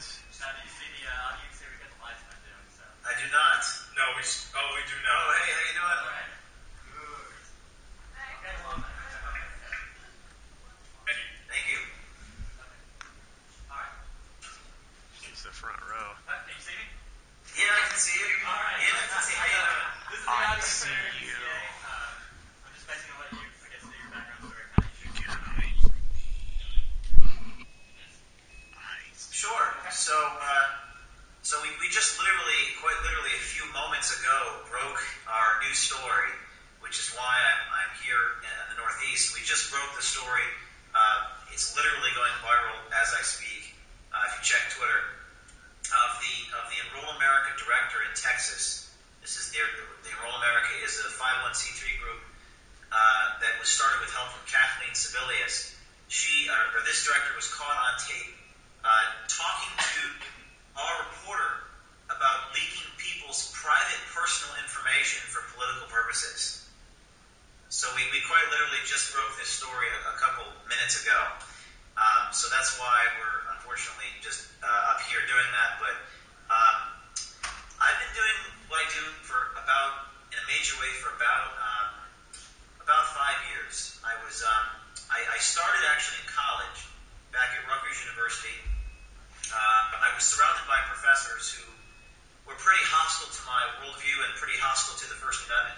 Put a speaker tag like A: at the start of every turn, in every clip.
A: this?
B: Now, do you see the audience here? We got the lights not doing so.
C: I do not.
D: No, we do now.
C: Oh, hey, how you doing?
B: All right. Good. Okay, well,
C: Thank you.
B: all right.
A: It's the front row.
B: Can you see me?
C: Yeah, I can see you.
B: All right.
C: Yeah, I can see how you doing.
B: This is the
A: I
B: audience
A: see
B: for
A: you.
B: UCA. I'm just basically going to let you, I guess, do your background story kind of issue.
C: Sure. So we just quite literally a few moments ago broke our new story, which is why I'm here in the Northeast. We just broke the story. It's literally going viral as I speak. If you check Twitter, of the Enroll America director in Texas. This is the Enroll America is a 501c3 group that was started with help from Kathleen Sebelius. This director was caught on tape talking to our reporter about leaking people's private personal information for political purposes. So we quite literally just broke this story a couple minutes ago. So that's why we're unfortunately just up here doing that. But I've been doing what I do in a major way for about 5 years. I started actually in college back at Rutgers University. I was surrounded by professors who were pretty hostile to my worldview and pretty hostile to the First Amendment.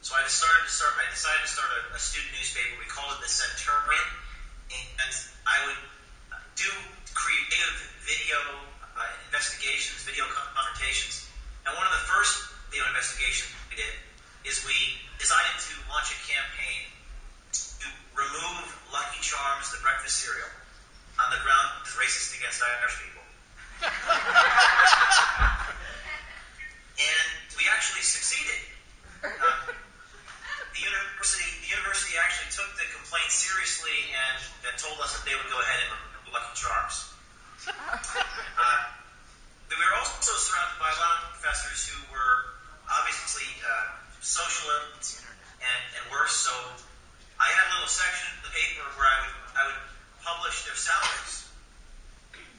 C: So I decided to start a student newspaper. We called it the Centurion, and I would do creative video investigations, video confrontations. And one of the first video investigations we did is we decided to launch a campaign to remove Lucky Charms, the breakfast cereal, on the ground it's racist against Irish people. And we actually succeeded. The university actually took the complaint seriously and told us that they would go ahead and remove Lucky Charms. We were also surrounded by a lot of professors who were obviously socialists and worse. So I had a little section in the paper where I would publish their salaries,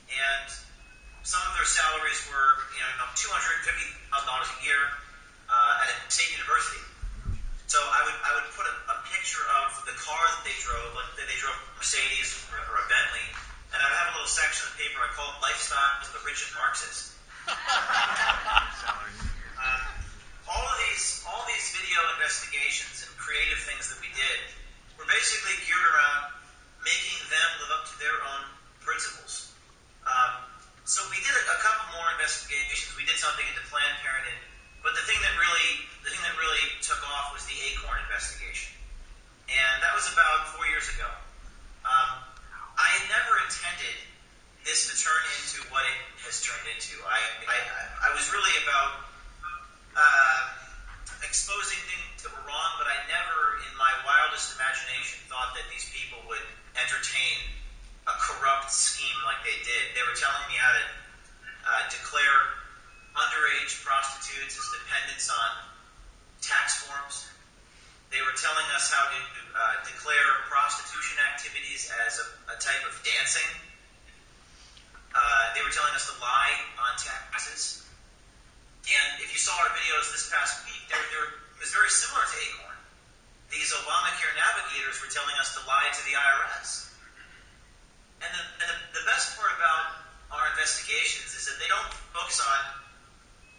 C: and some of their salaries were $250,000 a year at a state university. So I would put a picture of the car that they drove, like that they drove a Mercedes or a Bentley, and I'd have a little section of the paper I call it Lifestyle of the Rich and Marxist. All these video investigations and creative things that we did were basically geared around making them live up to their own principles. So we did a couple more investigations. We did something into Planned Parenthood, but the thing that really took off was the Acorn investigation, and that was about 4 years ago. I had never intended this to turn into what it has turned into. I was really about exposing things that were wrong, but I never, in my wildest imagination, thought that these people would entertain a corrupt scheme like they did. They were telling me how to declare underage prostitutes as dependents on tax forms. They were telling us how to declare prostitution activities as a type of dancing. They were telling us to lie on taxes. And if you saw our videos this past week, it was very similar to Acorn. These Obamacare navigators were telling us to lie to the IRS. And the best part about our investigations is that they don't focus on,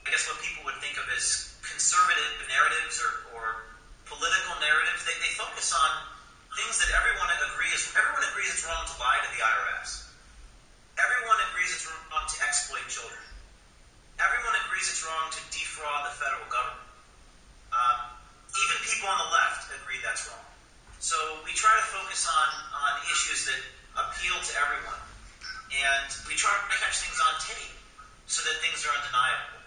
C: I guess, what people would think of as conservative narratives or political narratives. They focus on things that everyone agrees it's wrong to lie to the IRS. Everyone agrees it's wrong to exploit children. Everyone agrees it's wrong to defraud the federal government. Even people on the left agree that's wrong. So we try to focus on issues that appeal to everyone. And we try to catch things on tape so that things are undeniable.